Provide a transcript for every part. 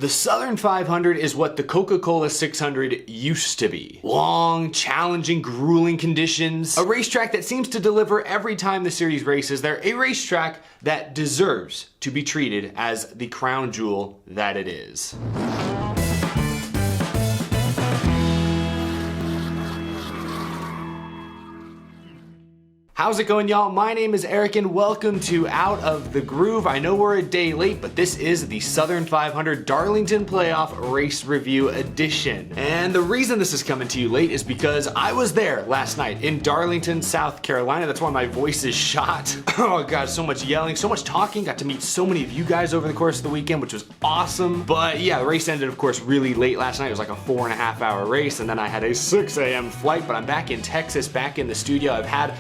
The Southern 500 is what the Coca-Cola 600 used to be. Long, challenging, grueling conditions. A racetrack that seems to deliver every time the series races there. A racetrack that deserves to be treated as the crown jewel that it is. How's it going, y'all? My name is Eric and welcome to Out of the Groove. I know we're a day late, but this is the Southern 500 Darlington Playoff Race Review Edition. And the reason this is coming to you late is because I was there last night in Darlington, South Carolina. That's why my voice is shot. Oh god, so much yelling, so much talking. Got to meet so many of you guys over the course of the weekend, which was awesome. But yeah, the race ended, of course, really late last night. It was like a 4.5-hour race, and then I had a 6 a.m. flight, but I'm back in Texas, back in the studio. I've had,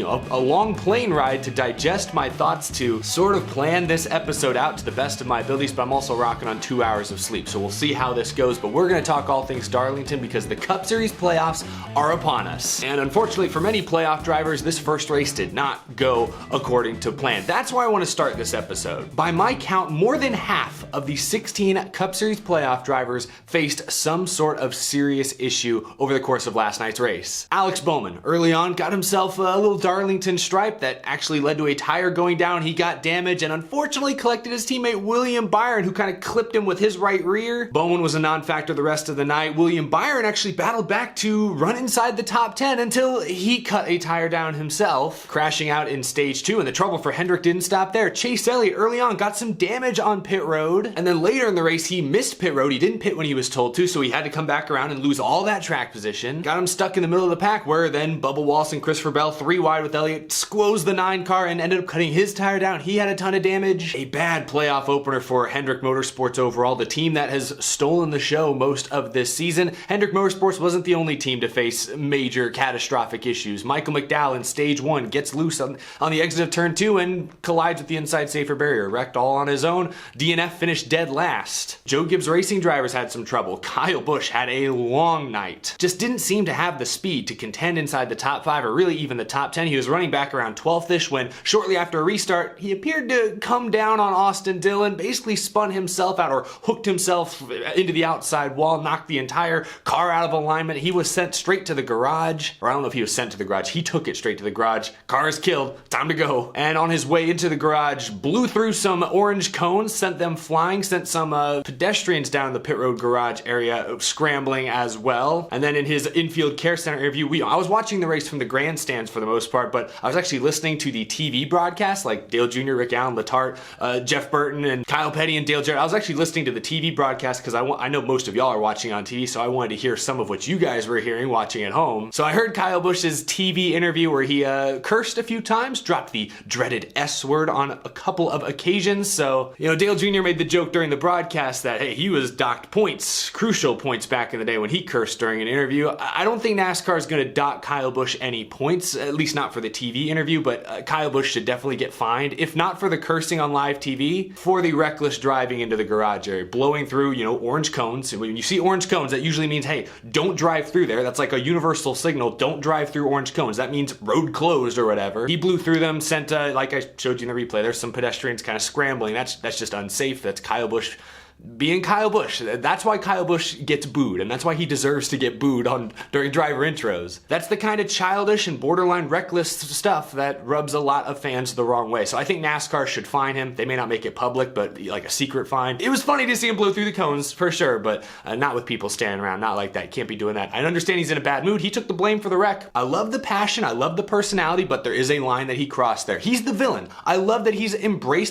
a long plane ride to digest my thoughts, to sort of plan this episode out to the best of my abilities, but I'm also rocking on 2 hours of sleep, so we'll see how this goes. But we're gonna talk all things Darlington because the Cup Series playoffs are upon us. And unfortunately for many playoff drivers, this first race did not go according to plan. That's why I want to start this episode. By my count, more than half of the 16 Cup Series playoff drivers faced some sort of serious issue over the course of last night's race. Alex Bowman, early on, got himself a little Darlington stripe that actually led to a tire going down. He got damaged and unfortunately collected his teammate William Byron, who kind of clipped him with his right rear. Bowman was a non-factor the rest of the night. William Byron actually battled back to run inside the top 10 until he cut a tire down himself, crashing out in stage 2. And the trouble for Hendrick didn't stop there. Chase Elliott early on got some damage on pit road, and then later in the race he missed pit road. He didn't pit when he was told to, so he had to come back around and lose all that track position. Got him stuck in the middle of the pack, where then Bubba Wallace and Christopher Bell, 3 wide with Elliott, squoze the 9 car and ended up cutting his tire down. He had a ton of damage. A bad playoff opener for Hendrick Motorsports overall, the team that has stolen the show most of this season. Hendrick Motorsports wasn't the only team to face major catastrophic issues. Michael McDowell in stage 1 gets loose on the exit of turn 2 and collides with the inside safer barrier. Wrecked all on his own. DNF finished dead last. Joe Gibbs Racing drivers had some trouble. Kyle Busch had a long night. Just didn't seem to have the speed to contend inside the top 5 or really even the top 10. He was running back around 12th-ish when shortly after a restart, he appeared to come down on Austin Dillon, basically spun himself out or hooked himself into the outside wall, knocked the entire car out of alignment. He was sent straight to the garage, or I don't know if he was sent to the garage. He took it straight to the garage. Car is killed. Time to go. And on his way into the garage, blew through some orange cones, sent them flying, sent some pedestrians down the pit road garage area scrambling as well. And then in his infield care center interview, I was watching the race from the grandstands for the most part, but I was actually listening to the TV broadcast, like Dale Jr., Rick Allen, Letarte, Jeff Burton, and Kyle Petty and Dale Jarrett. I was actually listening to the TV broadcast because I know most of y'all are watching on TV, so I wanted to hear some of what you guys were hearing watching at home. So I heard Kyle Busch's TV interview where he cursed a few times, dropped the dreaded S word on a couple of occasions. So, Dale Jr. made the joke during the broadcast that, hey, he was docked points, crucial points back in the day when he cursed during an interview. I don't think NASCAR is going to dock Kyle Busch any points, at least not for the TV interview, but Kyle Busch should definitely get fined, if not for the cursing on live TV, for the reckless driving into the garage area, blowing through, orange cones. When you see orange cones, that usually means, hey, don't drive through there. That's like a universal signal. Don't drive through orange cones. That means road closed or whatever. He blew through them, sent, like I showed you in the replay, there's some pedestrians kind of scrambling. That's just unsafe. That's Kyle Busch being Kyle Busch. That's why Kyle Busch gets booed, and that's why he deserves to get booed during driver intros. That's the kind of childish and borderline reckless stuff that rubs a lot of fans the wrong way. So I think NASCAR should fine him. They may not make it public, but like a secret fine. It was funny to see him blow through the cones, for sure, but not with people standing around. Not like that. Can't be doing that. I understand he's in a bad mood. He took the blame for the wreck. I love the passion. I love the personality, but there is a line that he crossed there. He's the villain. I love that he's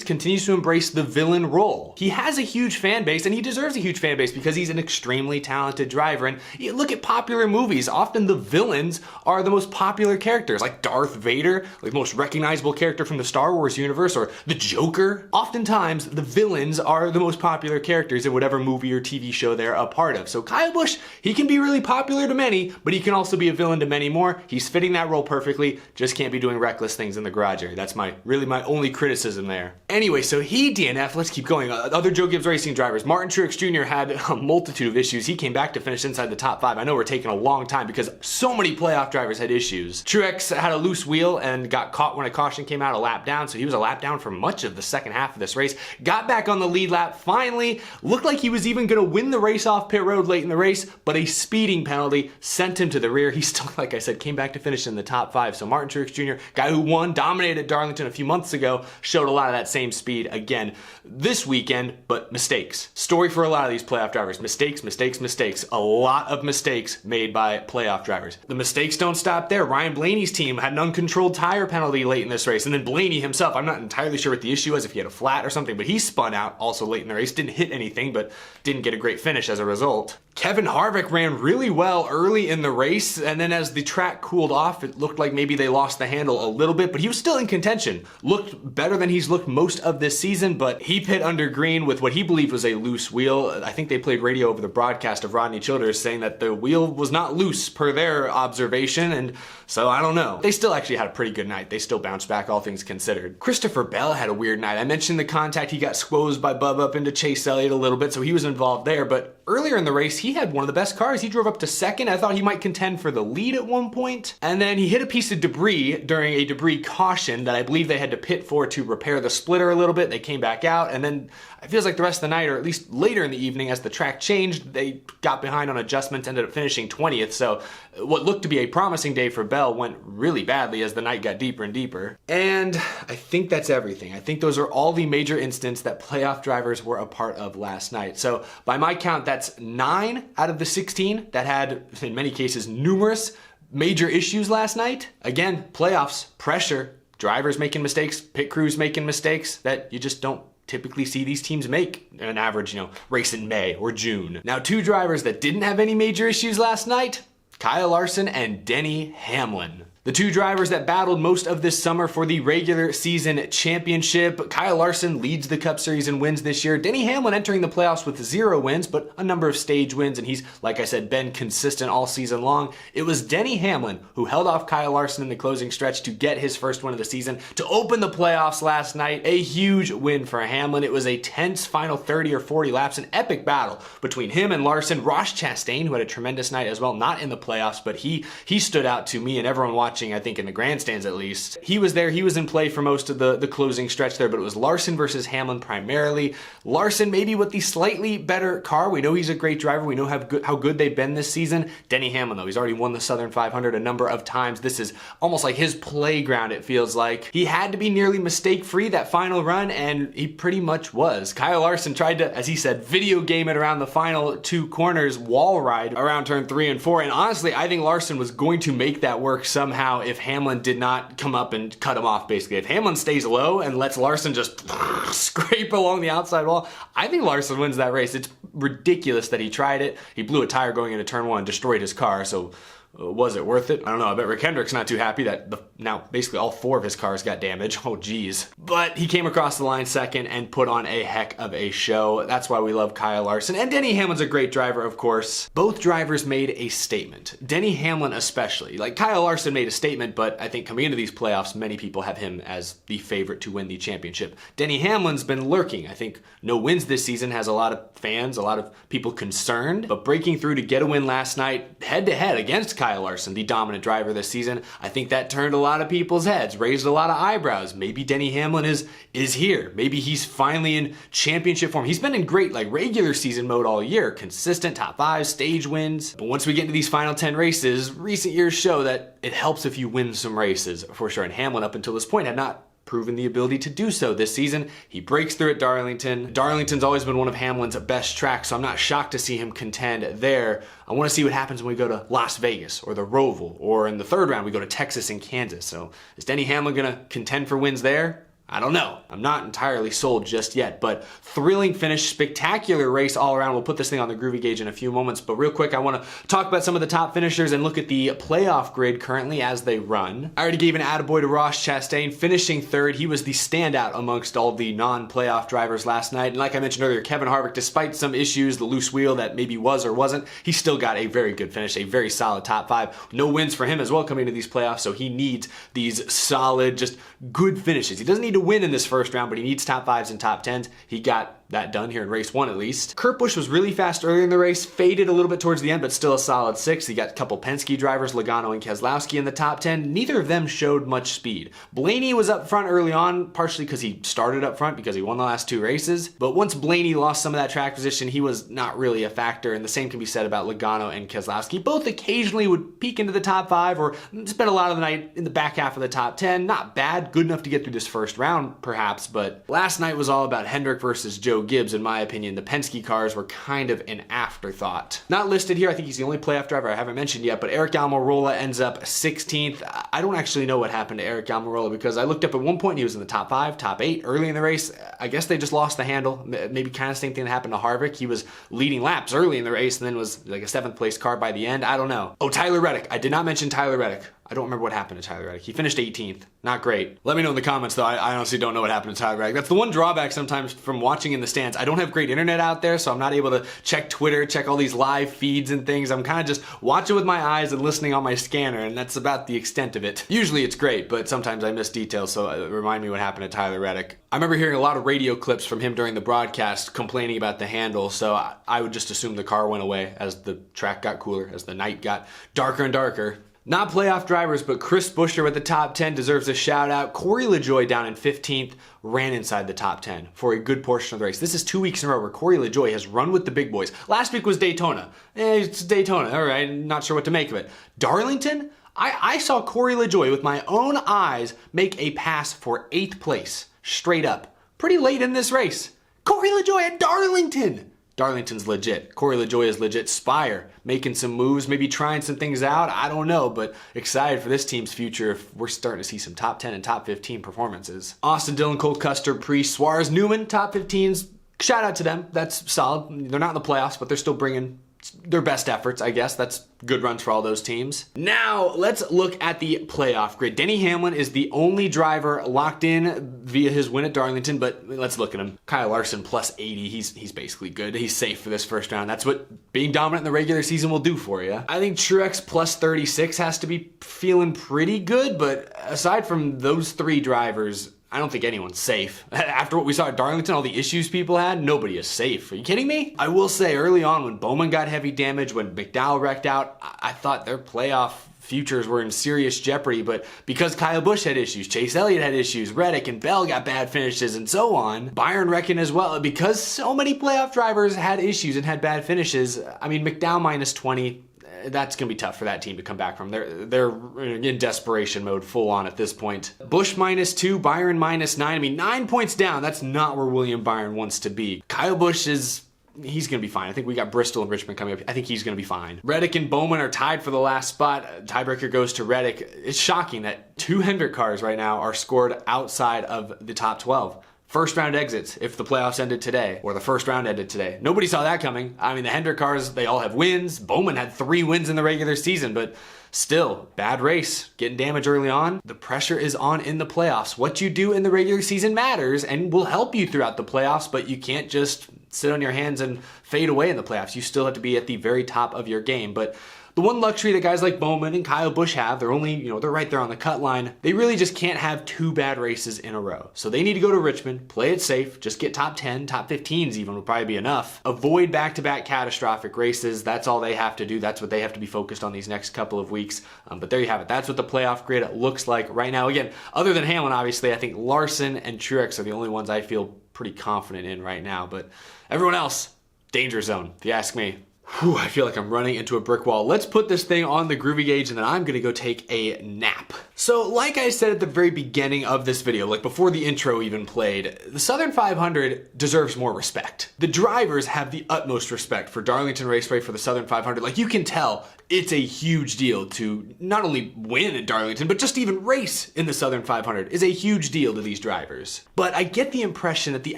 continues to embrace the villain role. He has a huge fan base, and he deserves a huge fan base because he's an extremely talented driver. And you look at popular movies, often the villains are the most popular characters, like Darth Vader, like the most recognizable character from the Star Wars universe, or the Joker. Oftentimes, the villains are the most popular characters in whatever movie or TV show they're a part of. So Kyle Busch, he can be really popular to many, but he can also be a villain to many more. He's fitting that role perfectly, just can't be doing reckless things in the garage area. That's really my only criticism there. Anyway, so he DNF, let's keep going. Other Joe Gibbs Racing drivers drivers. Martin Truex Jr. had a multitude of issues. He came back to finish inside the top 5. I know we're taking a long time because so many playoff drivers had issues. Truex had a loose wheel and got caught when a caution came out a lap down, so he was a lap down for much of the second half of this race. Got back on the lead lap, finally, looked like he was even gonna win the race off pit road late in the race, but a speeding penalty sent him to the rear. He still, like I said, came back to finish in the top 5. So Martin Truex Jr., guy who won, dominated Darlington a few months ago, showed a lot of that same speed again this weekend, but mistakes. Story for a lot of these playoff drivers. Mistakes, mistakes, mistakes. A lot of mistakes made by playoff drivers. The mistakes don't stop there. Ryan Blaney's team had an uncontrolled tire penalty late in this race, and then Blaney himself, I'm not entirely sure what the issue was, if he had a flat or something, but he spun out also late in the race, didn't hit anything, but didn't get a great finish as a result. Kevin Harvick ran really well early in the race, and then as the track cooled off, it looked like maybe they lost the handle a little bit, but he was still in contention. Looked better than he's looked most of this season, but he pit under green with what he believed was a loose wheel. I think they played radio over the broadcast of Rodney Childers saying that the wheel was not loose per their observation, and so I don't know. They still actually had a pretty good night. They still bounced back, all things considered. Christopher Bell had a weird night. I mentioned the contact. He got squozed by Bubba up into Chase Elliott a little bit, so he was involved there, but earlier in the race, he had one of the best cars. He drove up to second. I thought he might contend for the lead at one point. And then he hit a piece of debris during a debris caution that I believe they had to pit for to repair the splitter a little bit. They came back out, and then it feels like the rest of the night, or at least later in the evening as the track changed, they got behind on adjustments, ended up finishing 20th. So what looked to be a promising day for Bell went really badly as the night got deeper and deeper. And I think that's everything. I think those are all the major incidents that playoff drivers were a part of last night. So by my count, that's 9 out of the 16 that had, in many cases, numerous major issues last night. Again, playoffs, pressure, drivers making mistakes, pit crews making mistakes that you just don't typically see these teams make in an average, race in May or June. Now, 2 drivers that didn't have any major issues last night, Kyle Larson and Denny Hamlin. The 2 drivers that battled most of this summer for the regular season championship. Kyle Larson leads the Cup Series in wins this year. Denny Hamlin entering the playoffs with 0 wins, but a number of stage wins, and he's, like I said, been consistent all season long. It was Denny Hamlin who held off Kyle Larson in the closing stretch to get his first win of the season, to open the playoffs last night. A huge win for Hamlin. It was a tense final 30 or 40 laps, an epic battle between him and Larson. Ross Chastain, who had a tremendous night as well, not in the playoffs, but he stood out to me and everyone watching, I think in the grandstands at least. He was there, he was in play for most of the closing stretch there, but it was Larson versus Hamlin primarily. Larson maybe with the slightly better car. We know he's a great driver. We know how good they've been this season. Denny Hamlin though, he's already won the Southern 500 a number of times. This is almost like his playground, it feels like. He had to be nearly mistake-free that final run, and he pretty much was. Kyle Larson tried to, as he said, video game it around the final 2 corners, wall ride around turn 3 and 4, and honestly, I think Larson was going to make that work somehow if Hamlin did not come up and cut him off, basically. If Hamlin stays low and lets Larson just scrape along the outside wall, I think Larson wins that race. It's ridiculous that he tried it. He blew a tire going into turn 1, destroyed his car, so was it worth it? I don't know. I bet Rick Hendrick's not too happy that now basically all 4 of his cars got damaged. Oh geez. But he came across the line second and put on a heck of a show. That's why we love Kyle Larson. And Denny Hamlin's a great driver, of course. Both drivers made a statement. Denny Hamlin especially. Like, Kyle Larson made a statement, but I think coming into these playoffs, many people have him as the favorite to win the championship. Denny Hamlin's been lurking. I think no wins this season has a lot of fans, a lot of people concerned, but breaking through to get a win last night head to head against Kyle Larson, the dominant driver this season, I think that turned a lot of people's heads, raised a lot of eyebrows. Maybe Denny Hamlin is here. Maybe he's finally in championship form. He's been in great regular season mode all year, consistent top 5, stage wins. But once we get into these final 10 races, recent years show that it helps if you win some races for sure. And Hamlin up until this point had not proven the ability to do so this season. He breaks through at Darlington. Darlington's always been one of Hamlin's best tracks, so I'm not shocked to see him contend there. I want to see what happens when we go to Las Vegas or the Roval, or in the 3rd round we go to Texas and Kansas. So is Denny Hamlin gonna contend for wins there? I don't know. I'm not entirely sold just yet, but thrilling finish, spectacular race all around. We'll put this thing on the Groovy Gauge in a few moments, but real quick, I want to talk about some of the top finishers and look at the playoff grid currently as they run. I already gave an attaboy to Ross Chastain, finishing 3rd. He was the standout amongst all the non-playoff drivers last night, and like I mentioned earlier, Kevin Harvick, despite some issues, the loose wheel that maybe was or wasn't, he still got a very good finish, a very solid top 5. No wins for him as well coming into these playoffs, so he needs these solid, just good finishes. He doesn't need to win in this first round, but he needs top 5s and top 10s. He got that done here in race 1 at least. Kurt Busch was really fast earlier in the race, faded a little bit towards the end, but still a solid 6th. You got a couple Penske drivers, Logano and Keselowski in the top 10. Neither of them showed much speed. Blaney was up front early on, partially because he started up front because he won the last 2 races. But once Blaney lost some of that track position, he was not really a factor, and the same can be said about Logano and Keselowski. Both occasionally would peek into the top 5 or spend a lot of the night in the back half of the top 10. Not bad, good enough to get through this first round perhaps, but last night was all about Hendrick versus Joe Gibbs. In my opinion, the Penske cars were kind of an afterthought. Not listed here, I think he's the only playoff driver I haven't mentioned yet, but Eric Almirola ends up 16th. I don't actually know what happened to Eric Almirola because I looked up at one point and he was in the top 5, top 8 early in the race. I guess they just lost the handle. Maybe kind of same thing that happened to Harvick. He was leading laps early in the race and then was like a 7th place car by the end. I don't know. Oh, Tyler Reddick. I did not mention Tyler Reddick. I don't remember what happened to Tyler Reddick. He finished 18th. Not great. Let me know in the comments though. I honestly don't know what happened to Tyler Reddick. That's the one drawback sometimes from watching in the stands. I don't have great internet out there, so I'm not able to check Twitter, check all these live feeds and things. I'm kind of just watching with my eyes and listening on my scanner, and that's about the extent of it. Usually it's great, but sometimes I miss details, so remind me what happened to Tyler Reddick. I remember hearing a lot of radio clips from him during the broadcast complaining about the handle, so I would just assume the car went away as the track got cooler, as the night got darker and darker. Not playoff drivers, but Chris Buescher with the top 10 deserves a shout out. Corey LaJoie down in 15th ran inside the top 10 for a good portion of the race. This is 2 weeks in a row where Corey LaJoie has run with the big boys. Last week was Daytona. It's Daytona. All right, not sure what to make of it. Darlington? I saw Corey LaJoie with my own eyes make a pass for 8th place, straight up. Pretty late in this race. Corey LaJoie at Darlington! Darlington's legit. Corey LaJoie is legit. Spire, making some moves, maybe trying some things out. I don't know, but excited for this team's future if we're starting to see some top 10 and top 15 performances. Austin Dillon, Cole Custer, Priest, Suarez, Newman, top 15s. Shout out to them. That's solid. They're not in the playoffs, but they're still bringing their best efforts, I guess. That's good runs for all those teams. Now, let's look at the playoff grid. Denny Hamlin is the only driver locked in via his win at Darlington, but let's look at him. Kyle Larson plus 80. He's basically good. He's safe for this first round. That's what being dominant in the regular season will do for you. I think Truex plus 36 has to be feeling pretty good, but aside from those 3 drivers, I don't think anyone's safe. After what we saw at Darlington, all the issues people had, nobody is safe. Are you kidding me? I will say early on when Bowman got heavy damage, when McDowell wrecked out, I thought their playoff futures were in serious jeopardy, but because Kyle Busch had issues, Chase Elliott had issues, Reddick and Bell got bad finishes and so on, Byron wrecking as well, because so many playoff drivers had issues and had bad finishes, I mean, McDowell minus 20, that's going to be tough for that team to come back from. They're in desperation mode full on at this point. Busch minus 2, Byron minus 9. I mean, 9 points down. That's not where William Byron wants to be. Kyle Busch he's going to be fine. I think we got Bristol and Richmond coming up. I think he's going to be fine. Reddick and Bowman are tied for the last spot. Tiebreaker goes to Reddick. It's shocking that 2 Hendrick cars right now are scored outside of the top 12. First round exits if the playoffs ended today, or the first round ended today. Nobody saw that coming. I mean, the Hendrick cars, they all have wins. Bowman had 3 wins in the regular season, but still, bad race. Getting damage early on. The pressure is on in the playoffs. What you do in the regular season matters and will help you throughout the playoffs, but you can't just sit on your hands and fade away in the playoffs. You still have to be at the very top of your game, but the one luxury that guys like Bowman and Kyle Busch have, they're only, they're right there on the cut line. They really just can't have 2 bad races in a row. So they need to go to Richmond, play it safe, just get top 10, top 15s even would probably be enough. Avoid back-to-back catastrophic races. That's all they have to do. That's what they have to be focused on these next couple of weeks. But there you have it. That's what the playoff grid looks like right now. Again, other than Hamlin, obviously, I think Larson and Truex are the only ones I feel pretty confident in right now. But everyone else, danger zone, if you ask me. Whew, I feel like I'm running into a brick wall. Let's put this thing on the groovy gauge and then I'm gonna go take a nap. So like I said at the very beginning of this video, like before the intro even played, the Southern 500 deserves more respect. The drivers have the utmost respect for Darlington Raceway, for the Southern 500. Like you can tell, it's a huge deal to not only win at Darlington, but just even race in the Southern 500 is a huge deal to these drivers. But I get the impression that the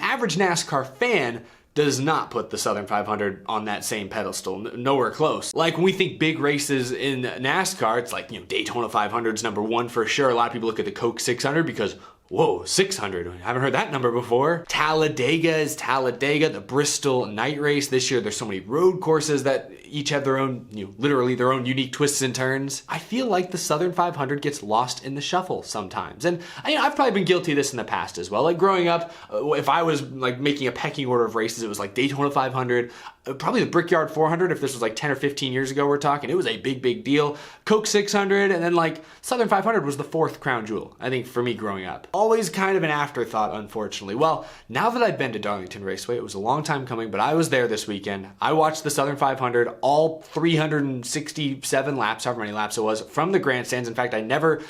average NASCAR fan does not put the Southern 500 on that same pedestal, nowhere close. Like when we think big races in NASCAR, it's like, Daytona 500 is number 1 for sure. A lot of people look at the Coke 600 because Whoa, 600. I haven't heard that number before. Talladega is Talladega, the Bristol night race. This year there's so many road courses that each have their own, literally their own unique twists and turns. I feel like the Southern 500 gets lost in the shuffle sometimes. And I've probably been guilty of this in the past as well. Like growing up, if I was like making a pecking order of races, it was like Daytona 500, probably the Brickyard 400 if this was like 10 or 15 years ago we're talking. It was a big deal. Coke 600, and then like Southern 500 was the fourth crown jewel, I think, for me growing up. Always kind of an afterthought, unfortunately. Well, now that I've been to Darlington Raceway, it was a long time coming, but I was there this weekend. I watched the Southern 500, all 367 laps, however many laps it was, from the grandstands. In fact, I never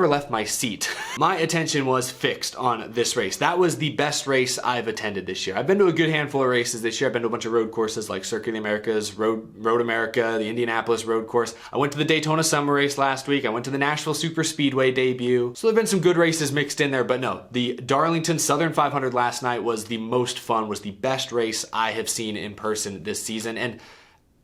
left my seat. My attention was fixed on this race. That was the best race I've attended this year. I've been to a good handful of races this year. I've been to a bunch of road courses like Circuit of the Americas, Road America, the Indianapolis road course. I went to the Daytona Summer Race last week. I went to the Nashville Super Speedway debut. So there've been some good races mixed in there, but no, the Darlington Southern 500 last night was the most fun, was the best race I have seen in person this season, and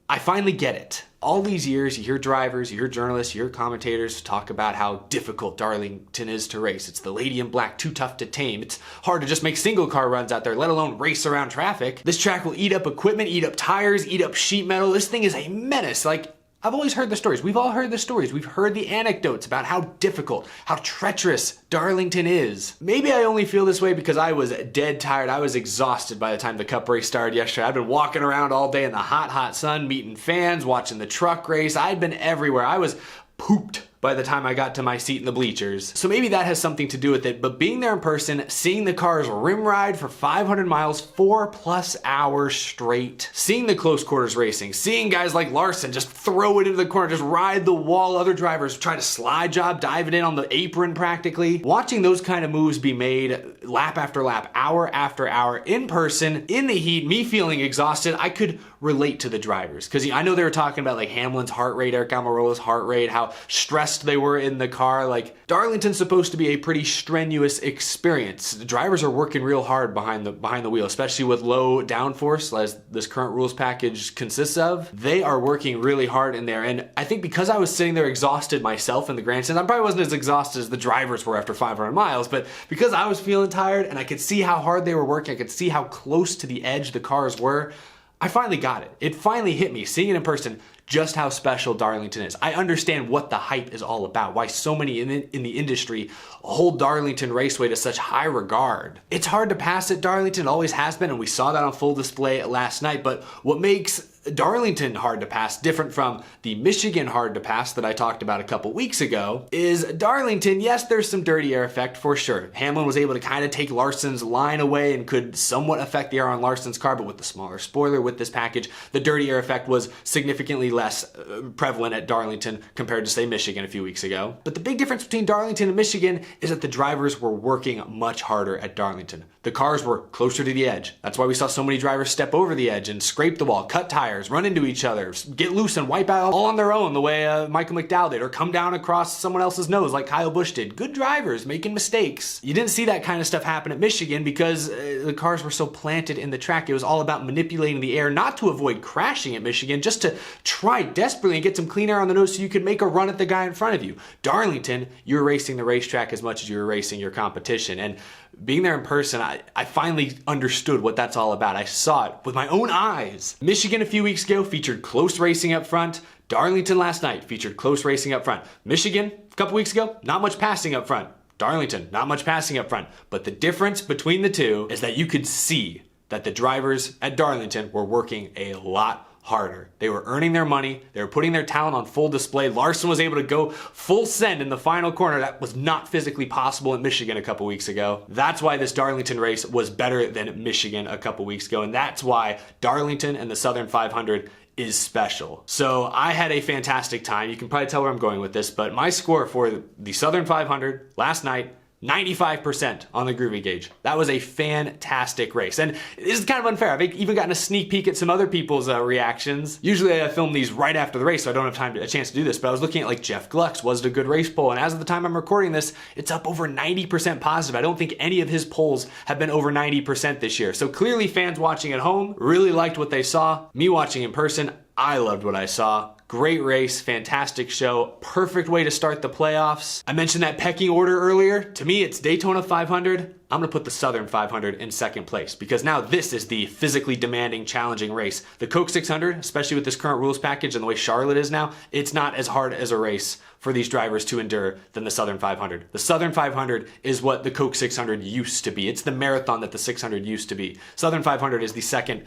I finally get it. All these years, you hear drivers, you hear journalists, you hear commentators talk about how difficult Darlington is to race. It's the lady in black, too tough to tame. It's hard to just make single car runs out there, let alone race around traffic. This track will eat up equipment, eat up tires, eat up sheet metal. This thing is a menace. Like, I've always heard the stories. We've all heard the stories. We've heard the anecdotes about how difficult, how treacherous Darlington is. Maybe I only feel this way because I was dead tired. I was exhausted by the time the Cup race started yesterday. I've been walking around all day in the hot sun, meeting fans, watching the truck race. I'd been everywhere. I was pooped by the time I got to my seat in the bleachers. So maybe that has something to do with it, but being there in person, seeing the cars rim ride for 500 miles, 4+ hours straight, seeing the close quarters racing, seeing guys like Larson just throw it into the corner, just ride the wall, other drivers try to slide job, dive it in on the apron practically. Watching those kind of moves be made lap after lap, hour after hour, in person, in the heat, me feeling exhausted, I could relate to the drivers. Because I know they were talking about like Hamlin's heart rate, Eric Almirola's heart rate, how stressed they were in the car. Like, Darlington's supposed to be a pretty strenuous experience. The drivers are working real hard behind the wheel, especially with low downforce, as this current rules package consists of. They are working really hard in there, and I think because I was sitting there exhausted myself in the grandstands, I probably wasn't as exhausted as the drivers were after 500 miles, but because I was feeling tired and I could see how hard they were working, I could see how close to the edge the cars were, I finally got it. It finally hit me, seeing it in person, just how special Darlington is. I understand what the hype is all about, why so many in the industry hold Darlington Raceway to such high regard. It's hard to pass at Darlington, always has been, and we saw that on full display last night, but what makes Darlington hard to pass, different from the Michigan hard to pass that I talked about a couple weeks ago, is Darlington, yes, there's some dirty air effect for sure. Hamlin was able to kind of take Larson's line away and could somewhat affect the air on Larson's car, but with the smaller spoiler, with this package, the dirty air effect was significantly less prevalent at Darlington compared to, say, Michigan a few weeks ago. But the big difference between Darlington and Michigan is that the drivers were working much harder at Darlington. The cars were closer to the edge. That's why we saw so many drivers step over the edge and scrape the wall, cut tires, run into each other, get loose and wipe out all on their own the way Michael McDowell did, or come down across someone else's nose like Kyle Busch did. Good drivers making mistakes. You didn't see that kind of stuff happen at Michigan because the cars were so planted in the track. It was all about manipulating the air, not to avoid crashing at Michigan, just to try desperately and get some clean air on the nose so you could make a run at the guy in front of you. Darlington, you're racing the racetrack as much as you're racing your competition. And being there in person, I finally understood what that's all about. I saw it with my own eyes. Michigan a few weeks ago featured close racing up front. Darlington last night featured close racing up front. Michigan a couple weeks ago, not much passing up front. Darlington, not much passing up front. But the difference between the two is that you could see that the drivers at Darlington were working a lot harder. They were earning their money. They were putting their talent on full display. Larson was able to go full send in the final corner. That was not physically possible in Michigan a couple weeks ago. That's why this Darlington race was better than Michigan a couple weeks ago. And that's why Darlington and the Southern 500 is special. So I had a fantastic time. You can probably tell where I'm going with this, but my score for the Southern 500 last night, 95% on the Groovy gauge. That was a fantastic race. And this is kind of unfair. I've even gotten a sneak peek at some other people's reactions. Usually I film these right after the race, so I don't have a chance to do this, but I was looking at like Jeff Gluck's, was it a good race poll? And as of the time I'm recording this, it's up over 90% positive. I don't think any of his polls have been over 90% this year. So clearly fans watching at home really liked what they saw. Me watching in person, I loved what I saw. Great race, fantastic show, perfect way to start the playoffs. I mentioned that pecking order earlier. To me, it's Daytona 500. I'm gonna put the Southern 500 in second place because now this is the physically demanding, challenging race. The Coke 600, especially with this current rules package and the way Charlotte is now, it's not as hard as a race for these drivers to endure than the Southern 500. The Southern 500 is what the Coke 600 used to be. It's the marathon that the 600 used to be. Southern 500 is the second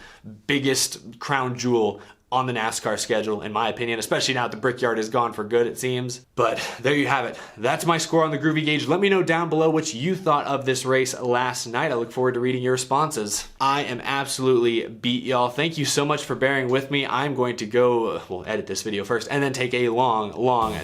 biggest crown jewel on the NASCAR schedule, in my opinion, especially now that the Brickyard is gone for good, it seems. But there you have it. That's my score on the Groovy Gauge. Let me know down below what you thought of this race last night. I look forward to reading your responses. I am absolutely beat, y'all. Thank you so much for bearing with me. I'm going to go, we'll edit this video first, and then take a long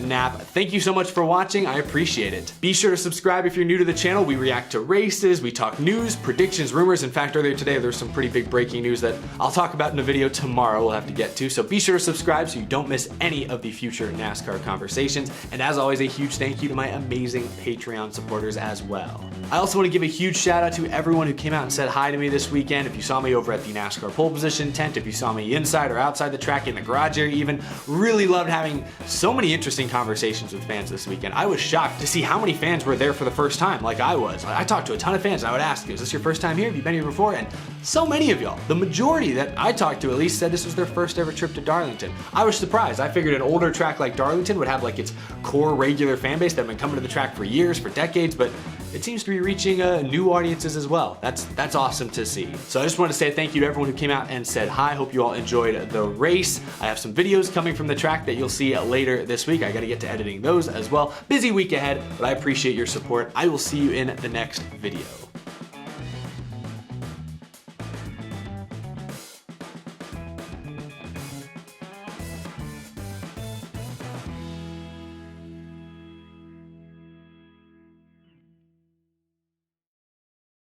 nap. Thank you so much for watching. I appreciate it. Be sure to subscribe if you're new to the channel. We react to races, we talk news, predictions, rumors. In fact, earlier today, there's some pretty big breaking news that I'll talk about in a video tomorrow we'll have to get to. So be sure to subscribe so you don't miss any of the future NASCAR conversations. And as always, a huge thank you to my amazing Patreon supporters as well. I also want to give a huge shout out to everyone who came out and said hi to me this weekend. If you saw me over at the NASCAR pole position tent, if you saw me inside or outside the track, in the garage area even, really loved having so many interesting conversations with fans this weekend. I was shocked to see how many fans were there for the first time, like I was. I talked to a ton of fans and I would ask, is this your first time here? Have you been here before? And so many of y'all, the majority that I talked to at least, said this was their first ever trip to Darlington. I was surprised. I figured an older track like Darlington would have like its core regular fan base that have been coming to the track for years, for decades, but it seems to be reaching new audiences as well. That's awesome to see. So I just want to say thank you to everyone who came out and said hi. Hope you all enjoyed the race. I have some videos coming from the track that you'll see later this week. I got to get to editing those as well. Busy week ahead, but I appreciate your support. I will see you in the next video.